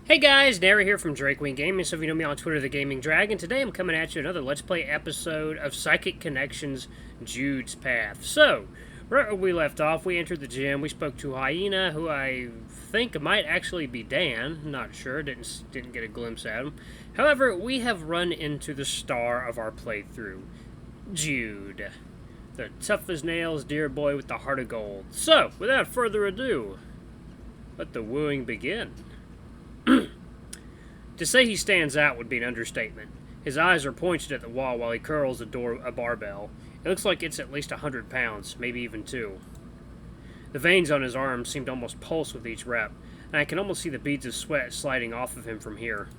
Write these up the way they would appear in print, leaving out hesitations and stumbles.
Hey guys, Nary here from Drakewing Gaming. So if you know me on Twitter, the Gaming Dragon. Today I'm coming at you another Let's Play episode of Psychic Connections Jude's Path. So, right where we left off, we entered the gym, we spoke to Hyena, who I think might actually be Dan. Not sure, didn't get a glimpse at him. However, we have run into the star of our playthrough, Jude. The tough as nails dear boy with the heart of gold. So, without further ado, let the wooing begin. To say he stands out would be an understatement. His eyes are pointed at the wall while he curls a barbell. It looks like it's at least 100 pounds, maybe even 2. The veins on his arms seem to almost pulse with each rep, and I can almost see the beads of sweat sliding off of him from here.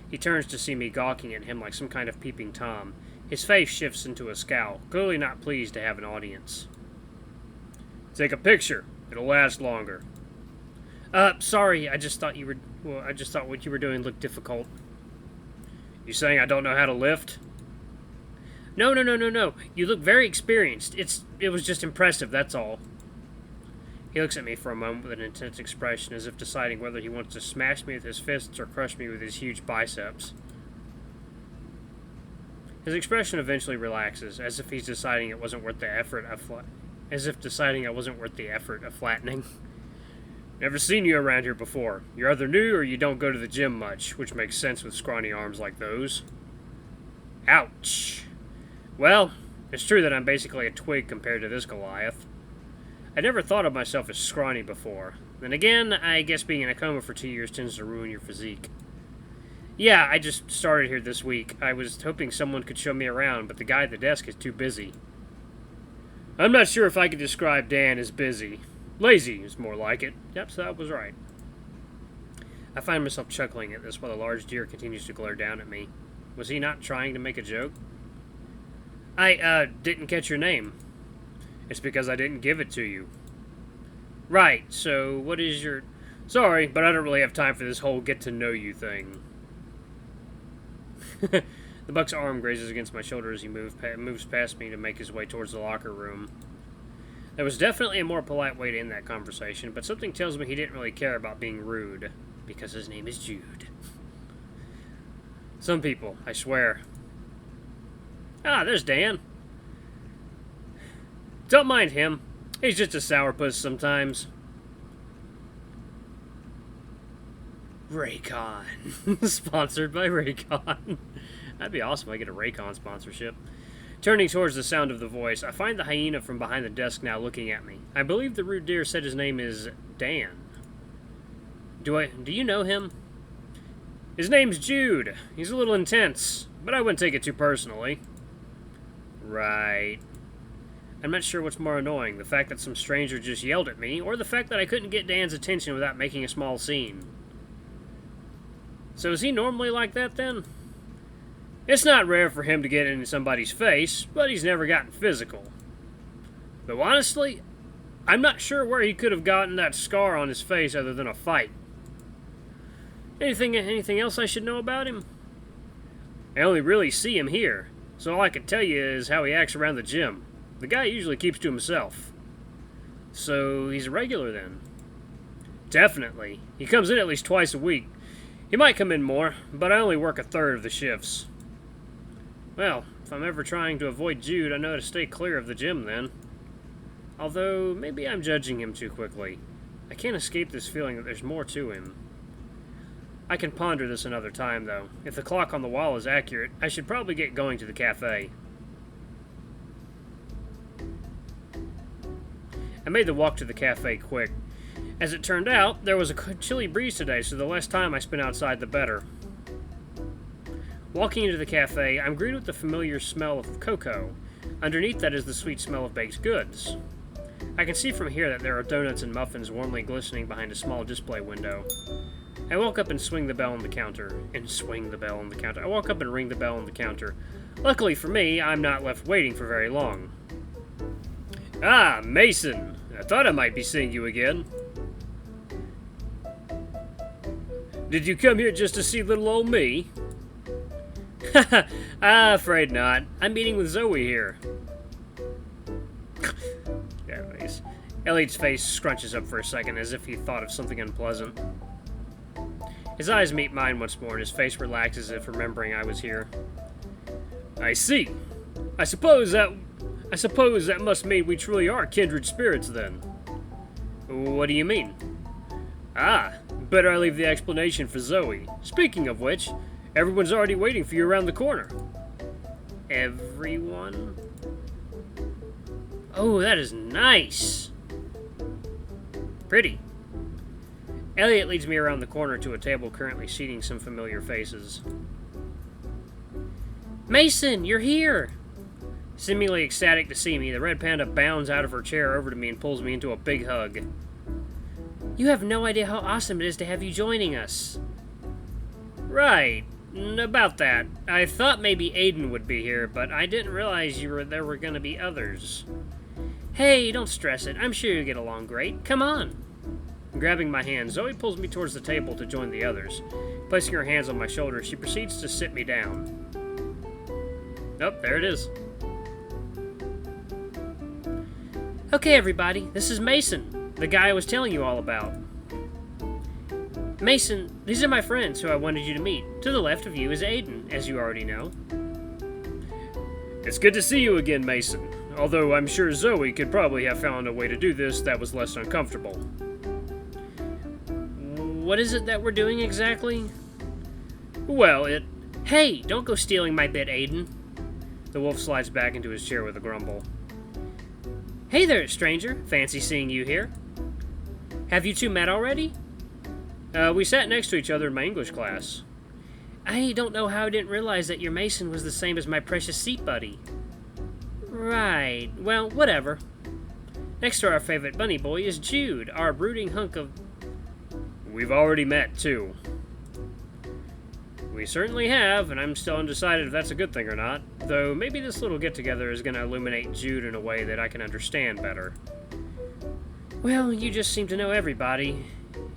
He turns to see me gawking at him like some kind of peeping Tom. His face shifts into a scowl, clearly not pleased to have an audience. Take a picture. It'll last longer. Sorry, I just thought what you were doing looked difficult. You saying I don't know how to lift? No. You look very experienced. It was just impressive, that's all. He looks at me for a moment with an intense expression, as if deciding whether he wants to smash me with his fists or crush me with his huge biceps. His expression eventually relaxes, as if he's deciding it wasn't worth the effort of flattening. Never seen you around here before. You're either new or you don't go to the gym much, which makes sense with scrawny arms like those. Ouch. Well, it's true that I'm basically a twig compared to this Goliath. I never thought of myself as scrawny before. Then again, I guess being in a coma for 2 years tends to ruin your physique. Yeah, I just started here this week. I was hoping someone could show me around, but the guy at the desk is too busy. I'm not sure if I could describe Dan as busy. Lazy is more like it. Yep, so that was right. I find myself chuckling at this while the large deer continues to glare down at me. Was he not trying to make a joke? I didn't catch your name. It's because I didn't give it to you. Right, so what is your... Sorry, but I don't really have time for this whole get-to-know-you thing. The buck's arm grazes against my shoulder as he moves past me to make his way towards the locker room. There was definitely a more polite way to end that conversation, but something tells me he didn't really care about being rude, because his name is Jude. Some people, I swear. Ah, there's Dan. Don't mind him. He's just a sourpuss sometimes. Raycon. Sponsored by Raycon. That'd be awesome if I get a Raycon sponsorship. Turning towards the sound of the voice, I find the hyena from behind the desk now looking at me. I believe the rude deer said his name is Dan. Do you know him? His name's Jude. He's a little intense, but I wouldn't take it too personally. Right. I'm not sure what's more annoying, the fact that some stranger just yelled at me, or the fact that I couldn't get Dan's attention without making a small scene. So is he normally like that then? It's not rare for him to get into somebody's face, but he's never gotten physical. Though honestly, I'm not sure where he could have gotten that scar on his face other than a fight. Anything else I should know about him? I only really see him here, so all I can tell you is how he acts around the gym. The guy usually keeps to himself. So he's a regular then? Definitely. He comes in at least twice a week. He might come in more, but I only work a third of the shifts. Well, if I'm ever trying to avoid Jude, I know to stay clear of the gym then. Although, maybe I'm judging him too quickly. I can't escape this feeling that there's more to him. I can ponder this another time, though. If the clock on the wall is accurate, I should probably get going to the cafe. I made the walk to the cafe quick. As it turned out, there was a chilly breeze today, so the less time I spent outside, the better. Walking into the cafe, I'm greeted with the familiar smell of cocoa. Underneath that is the sweet smell of baked goods. I can see from here that there are donuts and muffins warmly glistening behind a small display window. I walk up and swing the bell on the counter. I walk up and ring the bell on the counter. Luckily for me, I'm not left waiting for very long. Ah, Mason! I thought I might be seeing you again. Did you come here just to see little old me? Afraid not. I'm meeting with Zoe here. Anyways, Elliot's face scrunches up for a second as if he thought of something unpleasant. His eyes meet mine once more, and his face relaxes as if remembering I was here. I see. I suppose that must mean we truly are kindred spirits, then. What do you mean? Ah, better I leave the explanation for Zoe. Speaking of which, everyone's already waiting for you around the corner. Everyone? Oh, that is nice. Pretty. Elliot leads me around the corner to a table currently seating some familiar faces. Mason, you're here! Seemingly ecstatic to see me, the red panda bounds out of her chair over to me and pulls me into a big hug. You have no idea how awesome it is to have you joining us. Right. About that. I thought maybe Aiden would be here, but I didn't realize there were going to be others. Hey, don't stress it. I'm sure you'll get along great. Come on. Grabbing my hand, Zoe pulls me towards the table to join the others. Placing her hands on my shoulders, she proceeds to sit me down. Oh, there it is. Okay, everybody, this is Mason, the guy I was telling you all about. Mason, these are my friends who I wanted you to meet. To the left of you is Aiden, as you already know. It's good to see you again, Mason. Although I'm sure Zoe could probably have found a way to do this that was less uncomfortable. What is it that we're doing exactly? Well, Hey, don't go stealing my bit, Aiden. The wolf slides back into his chair with a grumble. Hey there, stranger. Fancy seeing you here. Have you two met already? We sat next to each other in my English class. I don't know how I didn't realize that your Mason was the same as my precious seat buddy. Right. Well, whatever. Next to our favorite bunny boy is Jude, our brooding hunk of... We've already met, too. We certainly have, and I'm still undecided if that's a good thing or not, though maybe this little get-together is going to illuminate Jude in a way that I can understand better. Well, you just seem to know everybody,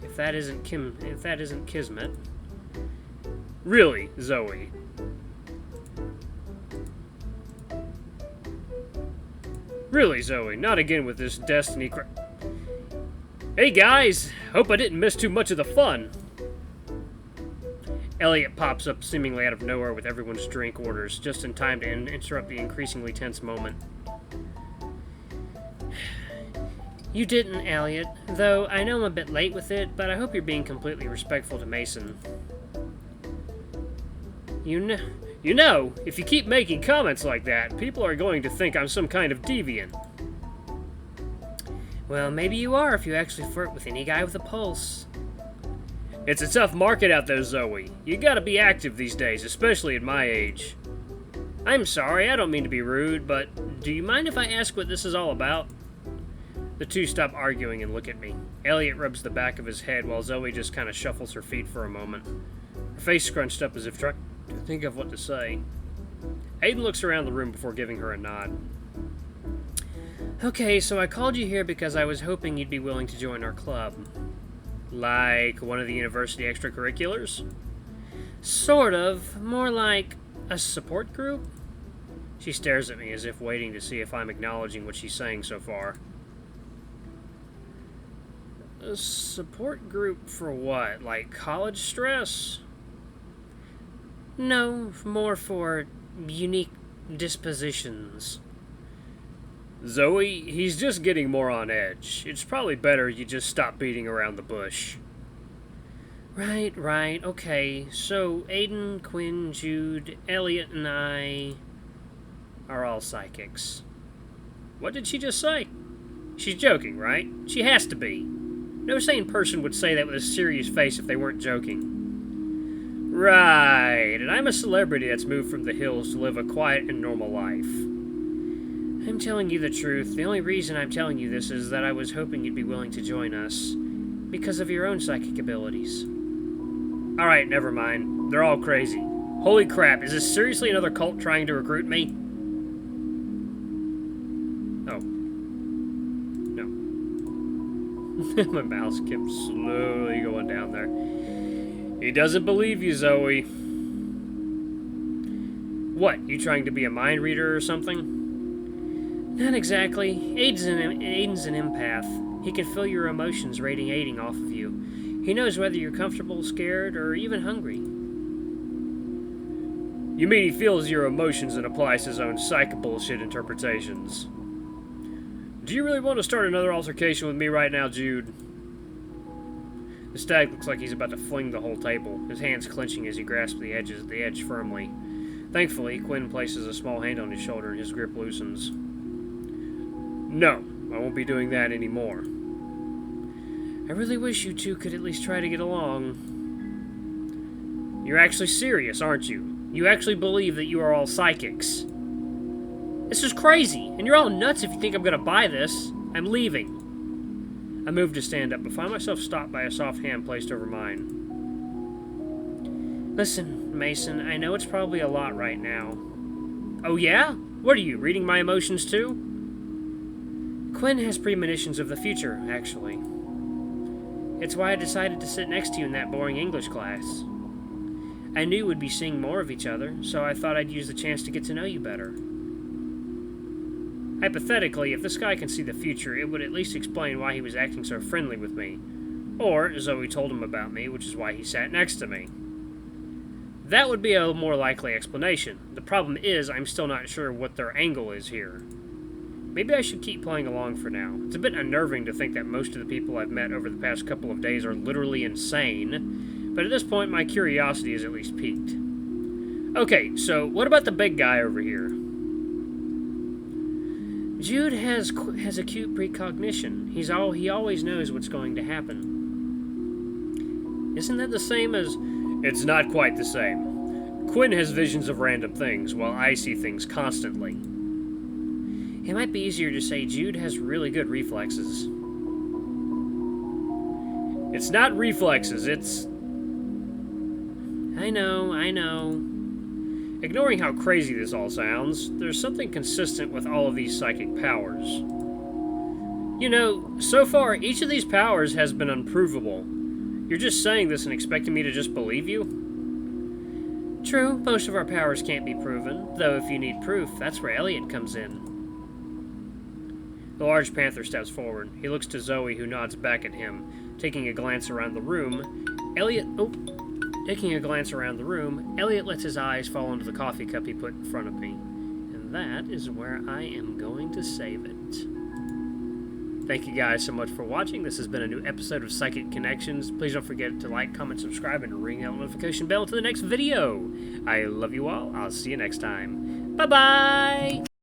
if that isn't kismet. Really, Zoe. Really, Zoe, not again with this destiny Hey guys, hope I didn't miss too much of the fun. Elliot pops up seemingly out of nowhere with everyone's drink orders, just in time to interrupt the increasingly tense moment. You didn't, Elliot, though I know I'm a bit late with it, but I hope you're being completely respectful to Mason. You know, if you keep making comments like that, people are going to think I'm some kind of deviant. Well, maybe you are if you actually flirt with any guy with a pulse. It's a tough market out there, Zoe. You gotta be active these days, especially at my age. I'm sorry, I don't mean to be rude, but do you mind if I ask what this is all about? The two stop arguing and look at me. Elliot rubs the back of his head while Zoe just kind of shuffles her feet for a moment. Her face scrunched up as if trying to think of what to say. Aiden looks around the room before giving her a nod. Okay, so I called you here because I was hoping you'd be willing to join our club. Like one of the university extracurriculars? Sort of. More like a support group? She stares at me as if waiting to see if I'm acknowledging what she's saying so far. A support group for what? Like college stress? No, more for unique dispositions. Zoe, he's just getting more on edge. It's probably better you just stop beating around the bush. Right, okay. So, Aiden, Quinn, Jude, Elliot, and I are all psychics. What did she just say? She's joking, right? She has to be. No sane person would say that with a serious face if they weren't joking. Right, and I'm a celebrity that's moved from the hills to live a quiet and normal life. I'm telling you the truth. The only reason I'm telling you this is that I was hoping you'd be willing to join us, because of your own psychic abilities. Alright, never mind. They're all crazy. Holy crap, is this seriously another cult trying to recruit me? Oh. No. My mouse kept slowly going down there. He doesn't believe you, Zoe. What, you trying to be a mind reader or something? Not exactly. Aiden's an empath. He can feel your emotions radiating off of you. He knows whether you're comfortable, scared, or even hungry. You mean he feels your emotions and applies his own psych bullshit interpretations? Do you really want to start another altercation with me right now, Jude? The stag looks like he's about to fling the whole table, his hands clenching as he grasps the edge firmly. Thankfully, Quinn places a small hand on his shoulder and his grip loosens. No, I won't be doing that anymore. I really wish you two could at least try to get along. You're actually serious, aren't you? You actually believe that you are all psychics. This is crazy, and you're all nuts if you think I'm gonna buy this. I'm leaving. I moved to stand up, but find myself stopped by a soft hand placed over mine. Listen, Mason, I know it's probably a lot right now. Oh yeah? What are you, reading my emotions too? Quinn has premonitions of the future, actually. It's why I decided to sit next to you in that boring English class. I knew we'd be seeing more of each other, so I thought I'd use the chance to get to know you better. Hypothetically, if this guy can see the future, it would at least explain why he was acting so friendly with me. Or, Zoe told him about me, which is why he sat next to me. That would be a more likely explanation. The problem is, I'm still not sure what their angle is here. Maybe I should keep playing along for now. It's a bit unnerving to think that most of the people I've met over the past couple of days are literally insane, but at this point my curiosity is at least piqued. Okay, so what about the big guy over here? Jude has acute precognition. He always knows what's going to happen. Isn't that the same as... It's not quite the same. Quinn has visions of random things, while I see things constantly. It might be easier to say Jude has really good reflexes. It's not reflexes, it's... I know. Ignoring how crazy this all sounds, there's something consistent with all of these psychic powers. You know, so far, each of these powers has been unprovable. You're just saying this and expecting me to just believe you? True, most of our powers can't be proven, though if you need proof, that's where Elliot comes in. The large panther steps forward. He looks to Zoe, who nods back at him. Taking a glance around the room, Elliot lets his eyes fall onto the coffee cup he put in front of me. And that is where I am going to save it. Thank you guys so much for watching. This has been a new episode of Psychic Connections. Please don't forget to like, comment, subscribe, and ring that notification bell to the next video. I love you all. I'll see you next time. Bye-bye!